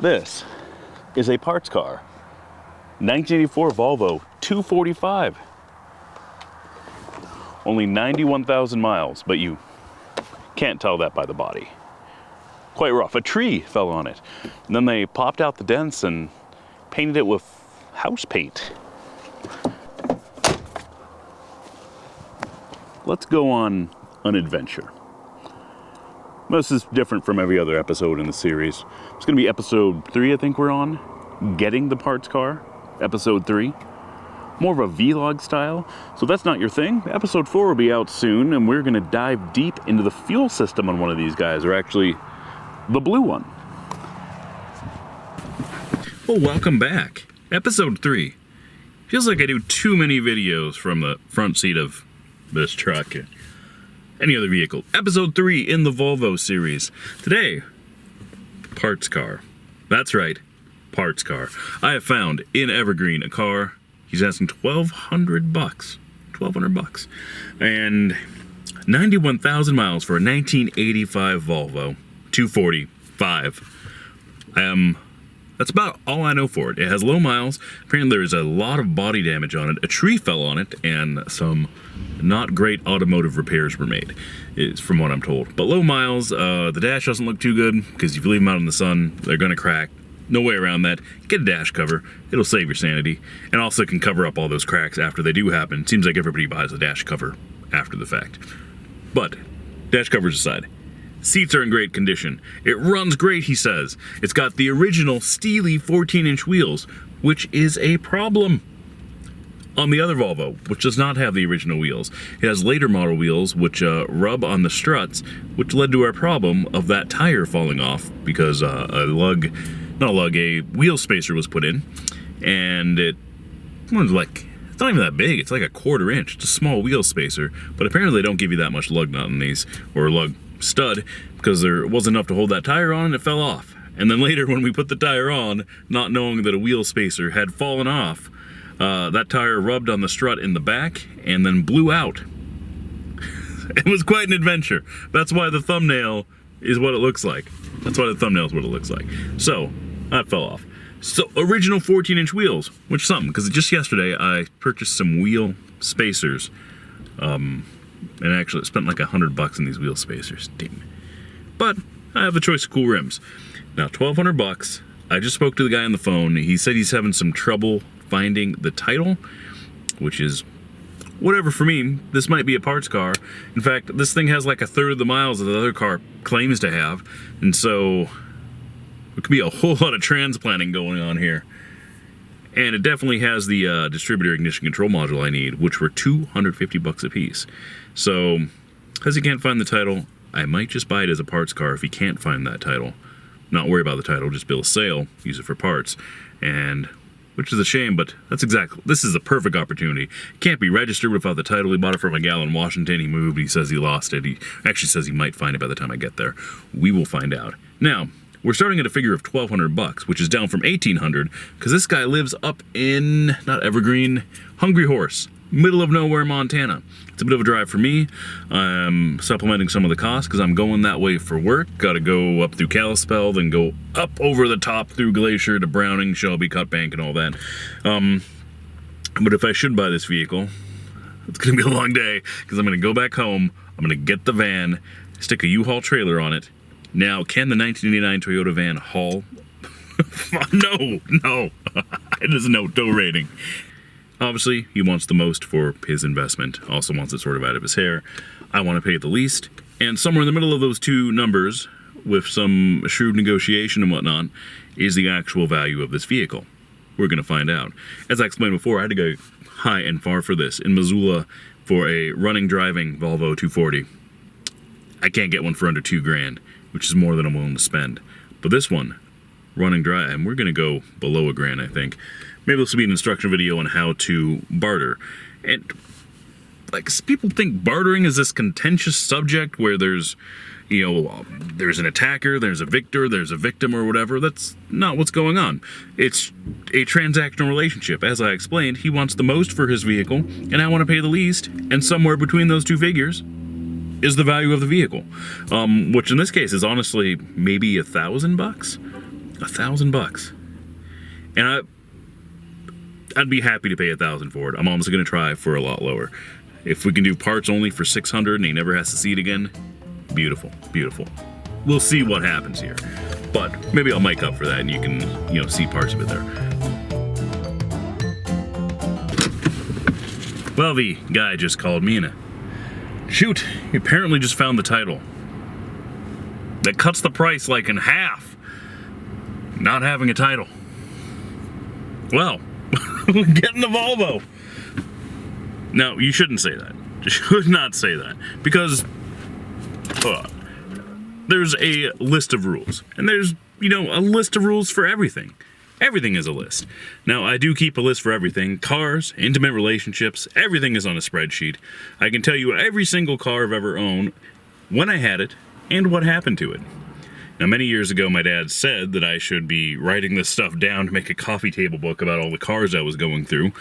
This is a parts car. 1984 Volvo 245. Only 91,000 miles, but you can't tell that by the body. Quite rough. A tree fell on it. And then they popped out the dents and painted it with house paint. Let's go on an adventure. This is different from every other episode in the series. It's going to be episode 3, I think we're on. Getting the parts car. Episode 3. More of a vlog style. So if that's not your thing, episode 4 will be out soon, and we're going to dive deep into the fuel system on one of these guys, or actually the blue one. Well, welcome back. Episode 3. Feels like I do too many videos from the front seat of this truck. Any other vehicle. Episode 3 in the Volvo series. Today, parts car. That's right, parts car. I have found in Evergreen a car. He's asking $1,200. $1,200. And 91,000 miles for a 1985 Volvo 245. That's about all I know for it. It has low miles. Apparently there's a lot of body damage on it. A tree fell on it, and some not great automotive repairs were made, is from what I'm told. But low miles, the dash doesn't look too good, because if you leave them out in the sun, they're gonna crack. No way around that. Get a dash cover. It'll save your sanity. And also can cover up all those cracks after they do happen. It seems like everybody buys a dash cover after the fact. But, dash covers aside. Seats are in great condition. It runs great, he says. It's got the original steely 14-inch wheels, which is a problem on the other Volvo, which does not have the original wheels. It has later model wheels, which rub on the struts, which led to our problem of that tire falling off because a wheel spacer was put in, and it was like, it's not even that big, it's like a 1/4 inch. It's a small wheel spacer, but apparently they don't give you that much lug nut in these, or lug stud, because there wasn't enough to hold that tire on and it fell off. And then later when we put the tire on, not knowing that a wheel spacer had fallen off, that tire rubbed on the strut in the back and then blew out. It was quite an adventure. That's why the thumbnail is what it looks like. That's why the thumbnail is what it looks like. So, that fell off. So, original 14-inch wheels, which is something, because just yesterday I purchased some wheel spacers, and actually spent like $100 in these wheel spacers. Damn. But I have the choice of cool rims. Now, $1,200. I just spoke to the guy on the phone. He said he's having some trouble finding the title, which is whatever for me. This might be a parts car. In fact, this thing has like 1/3 of the miles that the other car claims to have, and so it could be a whole lot of transplanting going on here. And it definitely has the distributor ignition control module I need, which were $250 a piece. So, because he can't find the title, I might just buy it as a parts car if he can't find that title. Not worry about the title, just bill a sale, use it for parts. And, which is a shame, but this is a perfect opportunity. It can't be registered without the title. He bought it from a gal in Washington, he moved, he says he lost it. He actually says he might find it by the time I get there. We will find out. Now, we're starting at a figure of $1,200, which is down from $1,800, because this guy lives up in, not Evergreen, Hungry Horse, middle of nowhere, Montana. It's a bit of a drive for me. I'm supplementing some of the costs because I'm going that way for work. Got to go up through Kalispell, then go up over the top through Glacier to Browning, Shelby, Cut Bank, and all that. But if I should buy this vehicle, it's going to be a long day because I'm going to go back home. I'm going to get the van, stick a U-Haul trailer on it. Now, can the 1989 Toyota van haul? No. It is no tow rating. Obviously, he wants the most for his investment. Also wants it sort of out of his hair. I want to pay the least. And somewhere in the middle of those two numbers, with some shrewd negotiation and whatnot, is the actual value of this vehicle. We're going to find out. As I explained before, I had to go high and far for this. In Missoula, for a running, driving Volvo 240. I can't get one for under $2,000, which is more than I'm willing to spend. But this one, running dry, and we're going to go below $1,000, I think. Maybe this will be an instruction video on how to barter. And, like, people think bartering is this contentious subject where there's, there's an attacker, there's a victor, there's a victim or whatever. That's not what's going on. It's a transactional relationship. As I explained, he wants the most for his vehicle, and I want to pay the least, and somewhere between those two figures is the value of the vehicle. Which in this case is honestly maybe $1,000. $1,000. And I'd be happy to pay $1,000 for it. I'm almost gonna try for a lot lower. If we can do parts only for $600 and he never has to see it again, beautiful, beautiful. We'll see what happens here. But maybe I'll mic up for that and you can, see parts of it there. Well, the guy just called me and shoot, he apparently just found the title. That cuts the price like in half. Not having a title. Well, getting the Volvo. Now, you shouldn't say that. You should not say that. Because there's a list of rules. And there's, a list of rules for everything. Everything is a list. Now, I do keep a list for everything. Cars, intimate relationships, everything is on a spreadsheet. I can tell you every single car I've ever owned, when I had it, and what happened to it. Now, many years ago, my dad said that I should be writing this stuff down to make a coffee table book about all the cars I was going through.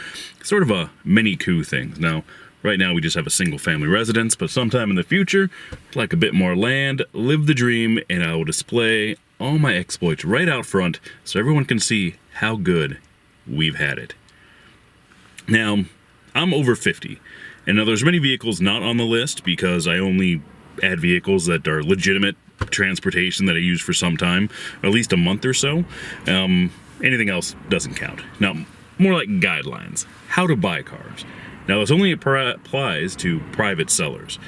Sort of a mini coup thing. Now, right now we just have a single family residence, but sometime in the future, I'd like a bit more land, live the dream, and I will display all my exploits right out front so everyone can see how good we've had it. Now, I'm over 50, and now there's many vehicles not on the list because I only add vehicles that are legitimate transportation that I use for some time, at least a month or so. Anything else doesn't count. Now, more like guidelines. How to buy cars. Now, this only applies to private sellers.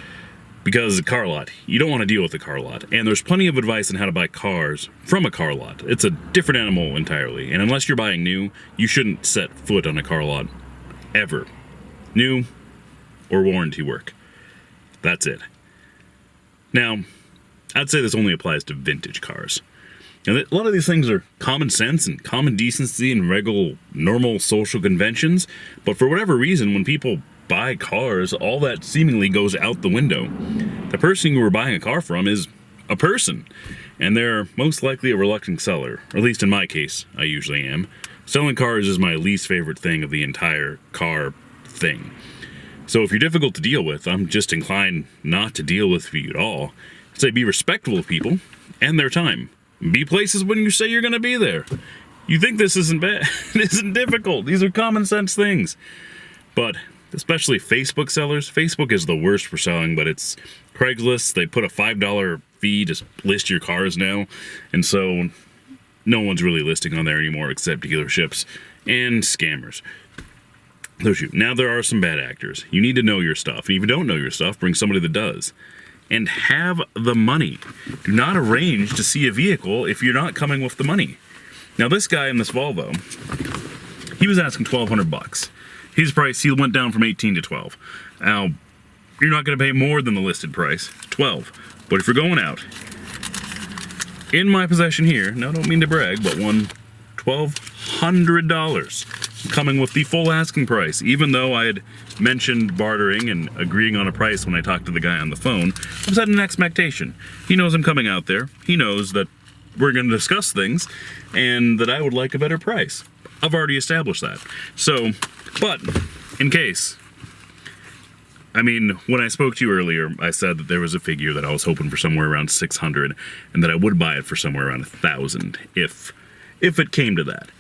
Because a car lot, you don't want to deal with a car lot. And there's plenty of advice on how to buy cars from a car lot. It's a different animal entirely. And unless you're buying new, you shouldn't set foot on a car lot. Ever. New or warranty work. That's it. Now, I'd say this only applies to vintage cars. And a lot of these things are common sense and common decency and regular, normal social conventions. But for whatever reason, when people buy cars, all that seemingly goes out the window. The person you were buying a car from is a person. And they're most likely a reluctant seller. Or at least in my case, I usually am. Selling cars is my least favorite thing of the entire car thing. So if you're difficult to deal with, I'm just inclined not to deal with you at all. Say be respectful of people and their time. Be places when you say you're going to be there. You think this isn't bad? It isn't difficult. These are common sense things. But especially Facebook sellers. Facebook is the worst for selling, but it's Craigslist. They put a $5 fee to list your cars now. And so no one's really listing on there anymore except dealerships and scammers. So shoot, now there are some bad actors. You need to know your stuff. And if you don't know your stuff, bring somebody that does. And have the money. Do not arrange to see a vehicle if you're not coming with the money. Now this guy in this Volvo, he was asking $1,200. His price, he went down from 18 to 12. Now, you're not going to pay more than the listed price, 12. But if you're going out, in my possession here, now I don't mean to brag, but won $1,200, coming with the full asking price, even though I had mentioned bartering and agreeing on a price when I talked to the guy on the phone. I was at an expectation. He knows I'm coming out there. He knows that we're going to discuss things and that I would like a better price. I've already established that. So, but in case, I mean, when I spoke to you earlier, I said that there was a figure that I was hoping for somewhere around 600 and that I would buy it for somewhere around 1,000 if it came to that.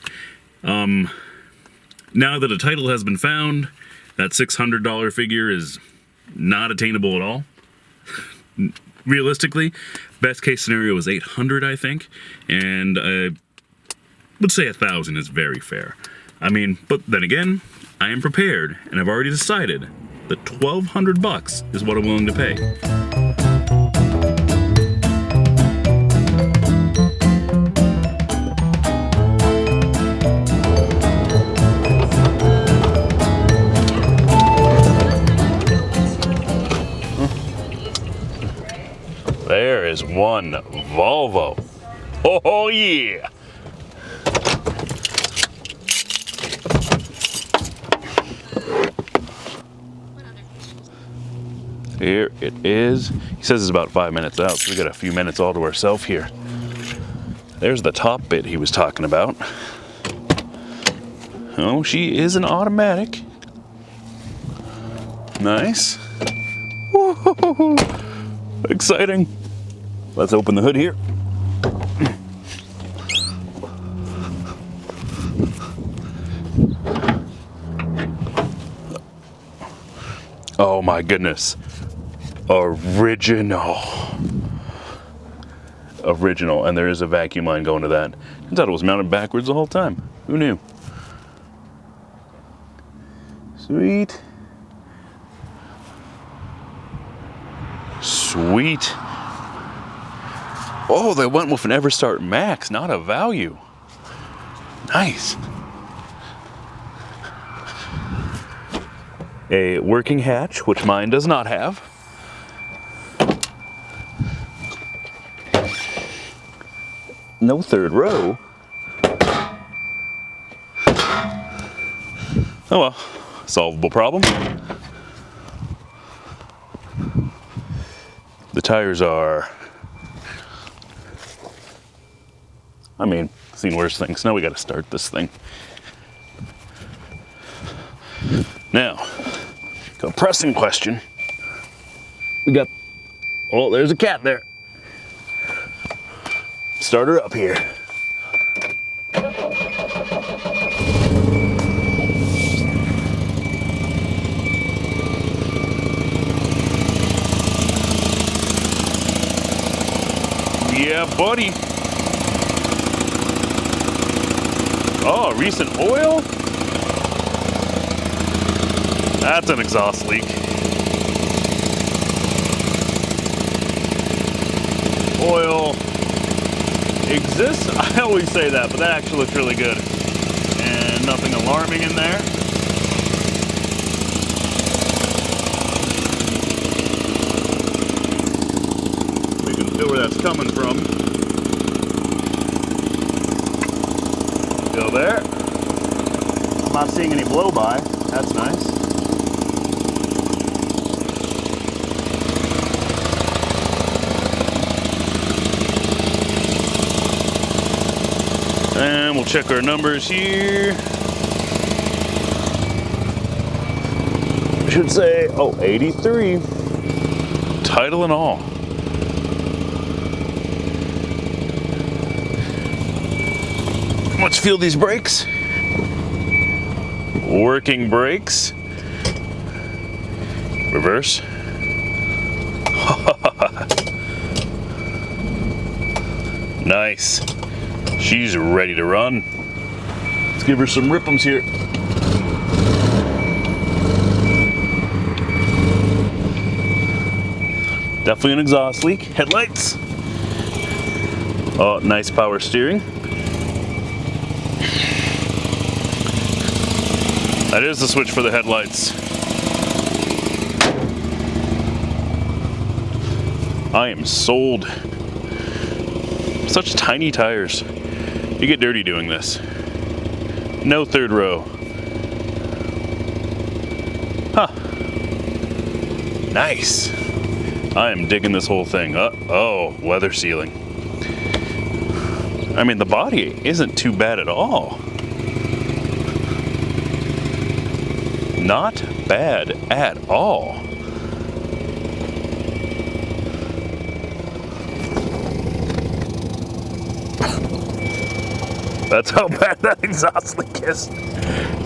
Now that a title has been found, that $600 figure is not attainable at all. Realistically, best case scenario is 800, I think, and I would say 1,000 is very fair. I mean, but then again, I am prepared, and I've already decided that $1,200 is what I'm willing to pay. There is one Volvo. Oh yeah! Here it is. He says it's about 5 minutes out, so we got a few minutes all to ourselves here. There's the top bit he was talking about. Oh, she is an automatic. Nice. Woo-hoo-hoo-hoo. Exciting. Let's open the hood here. Oh my goodness. Original. And there is a vacuum line going to that. Turns out it was mounted backwards the whole time. Who knew? Sweet. Sweet. Oh, they went with an Everstart Max, not a value. Nice. A working hatch, which mine does not have. No third row. Oh well, solvable problem. The tires are, I mean, seen worse things. Now we got to start this thing. Now, got a pressing question. We got, oh, there's a cat there. Start her up here. Yeah, buddy. Oh, recent oil? That's an exhaust leak. Oil exists? I always say that, but that actually looks really good. And nothing alarming in there. We can feel where that's coming from. Go there. I'm not seeing any blow by. That's nice. And we'll check our numbers here. Should say, oh, 83. Title and all. Let's feel these brakes. Working brakes. Reverse. Nice. She's ready to run. Let's give her some rip'ems here. Definitely an exhaust leak. Headlights. Oh, nice power steering. That is the switch for the headlights. I am sold. Such tiny tires. You get dirty doing this. No third row. Huh. Nice. I am digging this whole thing. Oh, weather sealing. I mean, the body isn't too bad at all. Not bad at all. That's how bad that exhaust leak is.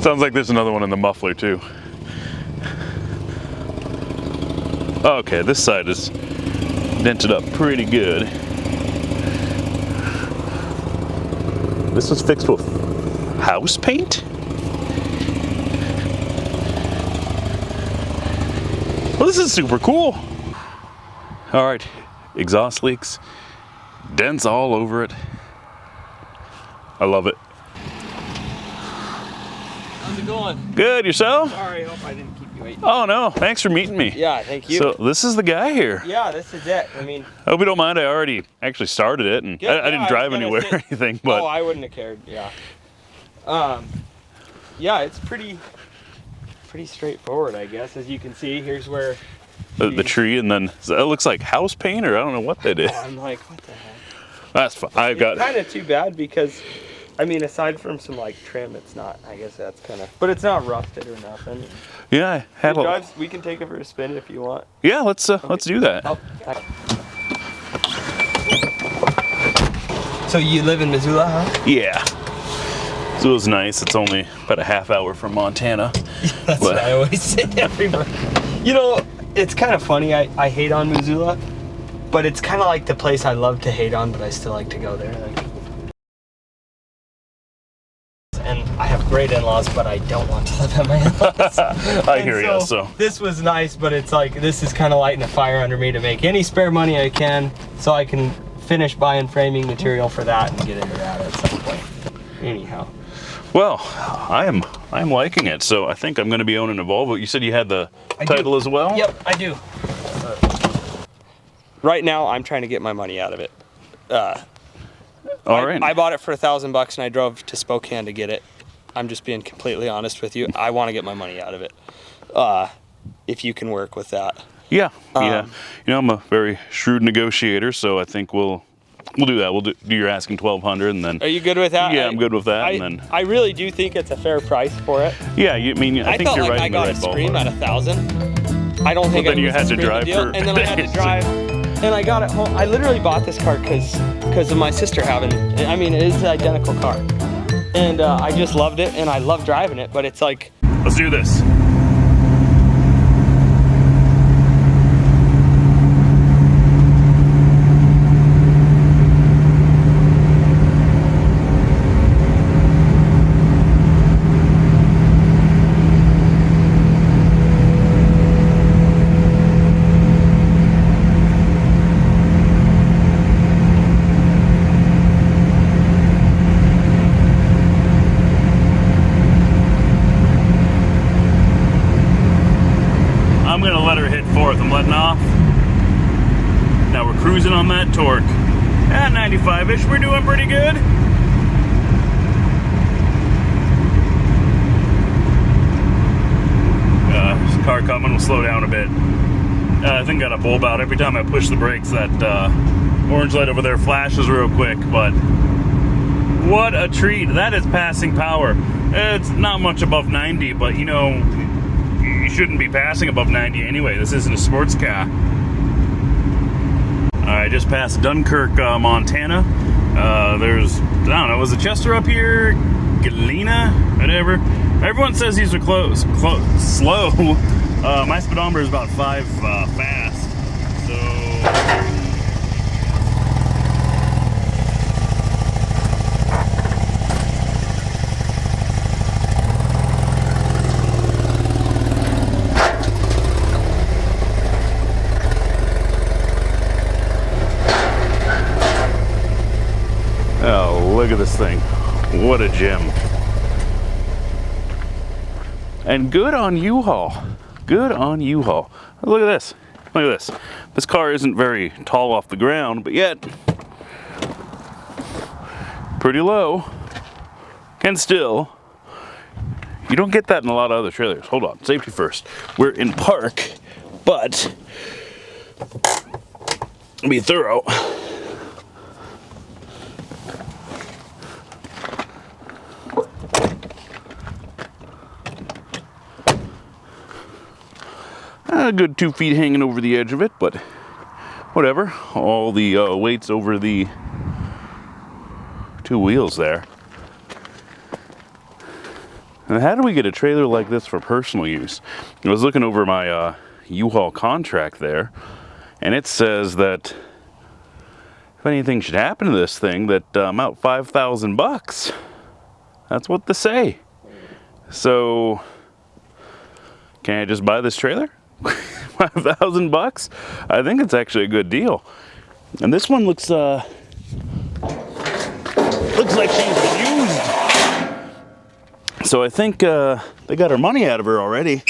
Sounds like there's another one in the muffler too. Okay, this side is dented up pretty good. This was fixed with house paint? Well, this is super cool. All right, exhaust leaks, dents all over it. I love it. How's it going? Good, yourself? Sorry, hope I didn't keep you waiting. Oh no, thanks for meeting me. Yeah, thank you. So this is the guy here. Yeah, this is it. I mean, I hope you don't mind, I already actually started it and I didn't drive anywhere or anything, but. Oh, I wouldn't have cared, yeah. Yeah, it's pretty straightforward, I guess. As you can see, here's where the tree, and then it looks like house paint, or I don't know what they did. Oh, I'm like, what the heck? That's fine. I've got kind of too bad because, I mean, aside from some like trim, it's not. I guess that's kind of. But it's not rusted or nothing. Yeah, I had It drives, we can take it for a spin if you want. Yeah, let's do that. Oh. So you live in Missoula, huh? Yeah. So it was nice. It's only about a half hour from Montana. That's what I always say to everybody. You know, it's kind of funny. I hate on Missoula, but it's kind of like the place I love to hate on, but I still like to go there. Like, and I have great in-laws, but I don't want to live at my in-laws. I hear you. So this was nice, but it's like this is kind of lighting a fire under me to make any spare money I can, so I can finish buying framing material for that and get into that at some point. Anyhow. well, I am liking it. So I think I'm going to be owning a Volvo. You said you had the title as well? Yep, I do. Right now, I'm trying to get my money out of it. All right. I bought it for $1,000 and I drove to Spokane to get it. I'm just being completely honest with you. I want to get my money out of it. If you can work with that. Yeah, yeah. You know, I'm a very shrewd negotiator, so I think we'll do that. We'll do. You're asking $1,200, and then. Are you good with that? Yeah, I'm good with that. And then. I really do think it's a fair price for it. Yeah, I think you're right in the right ballpark. I got a Scream at $1,000. I don't think. But then you had to drive and then I had to drive, and I got it home. I literally bought this car because of my sister having. I mean, it is an identical car, and I just loved it, and I love driving it. But it's like. Let's do this. I'm gonna let her hit fourth. I'm letting off. Now we're cruising on that torque. At 95-ish, we're doing pretty good. This car coming, will slow down a bit. I think I got a bulb out. Every time I push the brakes, that orange light over there flashes real quick, but what a treat. That is passing power. It's not much above 90, but you know, you shouldn't be passing above 90 anyway. This isn't a sports car. I just passed Dunkirk, Montana. There's, I don't know, was it Chester up here? Galena? Whatever. Everyone says these are slow. My speedometer is about 5 fast. So... Oh, look at this thing. What a gem. And good on U-Haul. Good on U-Haul. Look at this. Look at this. This car isn't very tall off the ground, but yet pretty low. And still, you don't get that in a lot of other trailers. Hold on, safety first. We're in park, but be thorough. A good 2 feet hanging over the edge of it, but whatever. All the weight's over the 2 wheels there. And how do we get a trailer like this for personal use? I was looking over my U-Haul contract there, and it says that if anything should happen to this thing, that I'm out $5,000. That's what they say. So, can I just buy this trailer? $5,000? I think it's actually a good deal. And this one looks like she's used. So I think they got her money out of her already.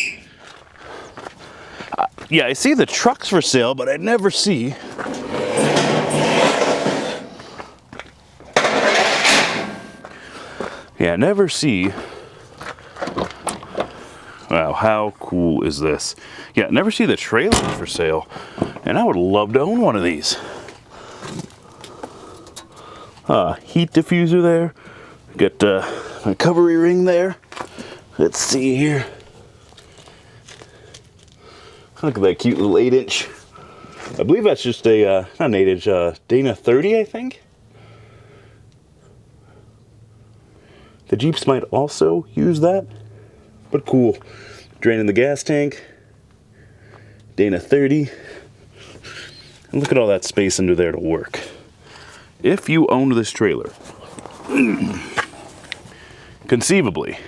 Yeah, I see the trucks for sale, but I never see Wow, how cool is this? Yeah, never see the trailer for sale, and I would love to own one of these. Heat diffuser there. Got a recovery ring there. Let's see here. Look at that cute little 8-inch. I believe that's just a, not an 8-inch, Dana 30, I think. The Jeeps might also use that, but cool. Draining the gas tank. Dana 30. And look at all that space under there to work. If you owned this trailer, conceivably,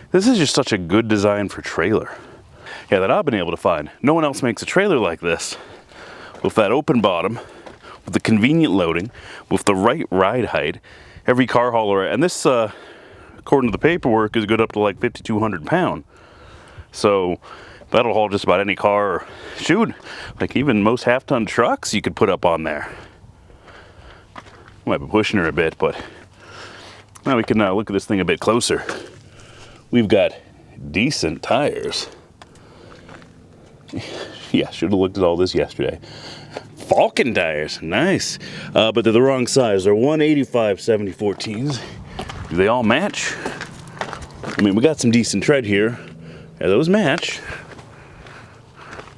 this is just such a good design for trailer. Yeah, that I've been able to find. No one else makes a trailer like this. With that open bottom, with the convenient loading, with the right ride height. Every car hauler, and this, according to the paperwork, is good up to like 5,200 pound. So that'll haul just about any car. Shoot, like even most half-ton trucks you could put up on there. Might be pushing her a bit, but now we can look at this thing a bit closer. We've got decent tires. Yeah, should have looked at all this yesterday. Falcon tires, nice. But they're the wrong size. They're 185 7014s. Do they all match? I mean, we got some decent tread here. Yeah, those match.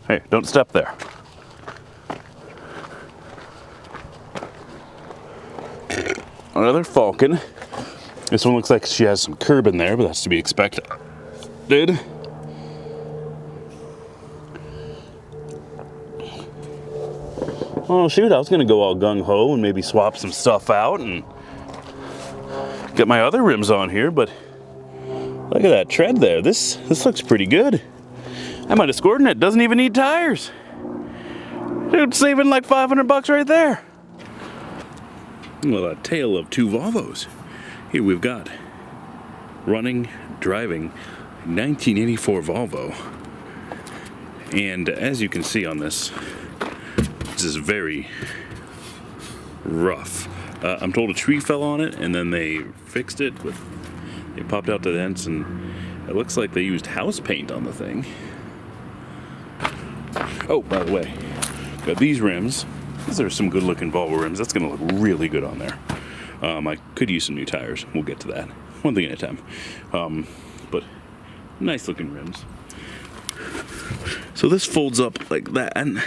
Hey, don't step there. Another Falcon. This one looks like she has some curb in there, but that's to be expected. Oh shoot, I was gonna go all gung-ho and maybe swap some stuff out and get my other rims on here, but look at that tread there. This looks pretty good. I might have scored in it. Doesn't even need tires. Dude, saving like 500 bucks right there. Well, a tale of two Volvos. Here we've got running, driving, 1984 Volvo. And as you can see on this, this is very rough. I'm told a tree fell on it and then they fixed it they popped out the dents, and it looks like they used house paint on the thing. Oh, by the way, got these rims. These are some good looking Volvo rims. That's gonna look really good on there. I could use some new tires. We'll get to that. One thing at a time. But nice looking rims. So this folds up like that. And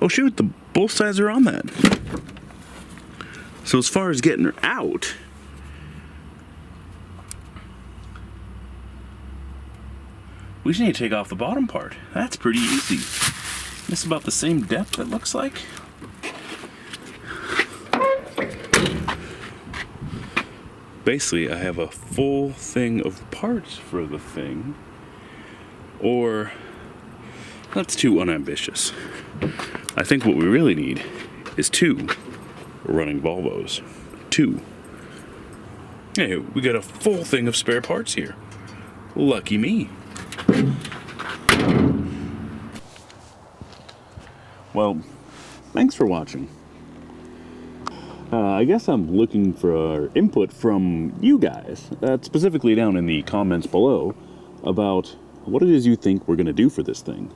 oh shoot, both sides are on that. So as far as getting her out, we just need to take off the bottom part. That's pretty easy. It's about the same depth, it looks like. Basically, I have a full thing of parts for the thing. Or, that's too unambitious. I think what we really need is two running Volvos. Two. Hey, we got a full thing of spare parts here. Lucky me. Well, thanks for watching. I guess I'm looking for input from you guys, specifically down in the comments below, about what it is you think we're going to do for this thing.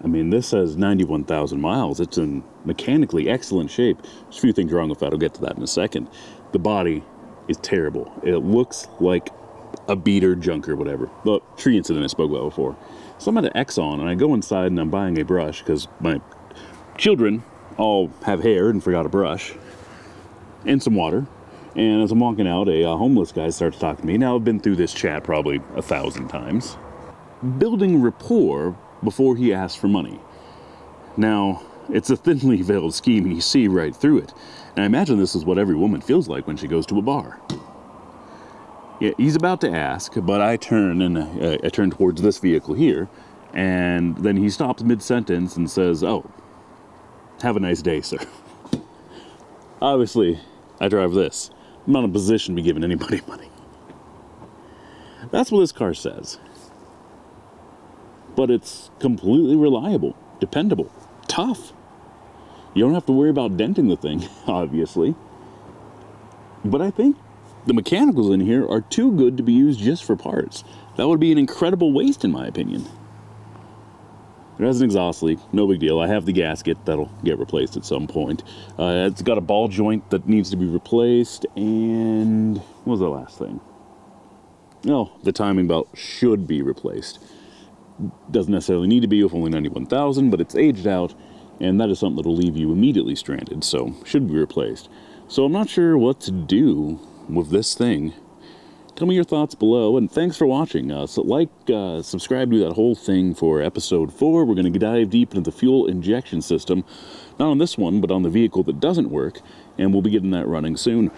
I mean, this says 91,000 miles. It's in mechanically excellent shape. There's a few things wrong with that. I'll get to that in a second. The body is terrible. It looks like a beater, junk, or whatever. The tree incident I spoke about before. So I'm at an Exxon, and I go inside, and I'm buying a brush, because my children all have hair and forgot a brush, and some water. And as I'm walking out, a homeless guy starts talking to me. Now, I've been through this chat probably 1,000 times. Building rapport before he asks for money. Now, it's a thinly veiled scheme, and you see right through it. And I imagine this is what every woman feels like when she goes to a bar. Yeah, he's about to ask, but I turn, and I turn towards this vehicle here, and then he stops mid-sentence and says, "Oh, have a nice day, sir." Obviously, I drive this. I'm not in a position to be giving anybody money. That's what this car says. But it's completely reliable, dependable, tough. You don't have to worry about denting the thing, obviously. But I think the mechanicals in here are too good to be used just for parts. That would be an incredible waste, in my opinion. It has an exhaust leak, no big deal. I have the gasket that'll get replaced at some point. It's got a ball joint that needs to be replaced, and what was the last thing? Oh, the timing belt should be replaced. Doesn't necessarily need to be with only 91,000, but it's aged out, and that is something that'll leave you immediately stranded, so should be replaced. So I'm not sure what to do with this thing Tell me your thoughts below, and thanks for watching. So subscribe, do that whole thing for episode 4. We're going to dive deep into the fuel injection system, not on this one, but on the vehicle that doesn't work, and we'll be getting that running soon.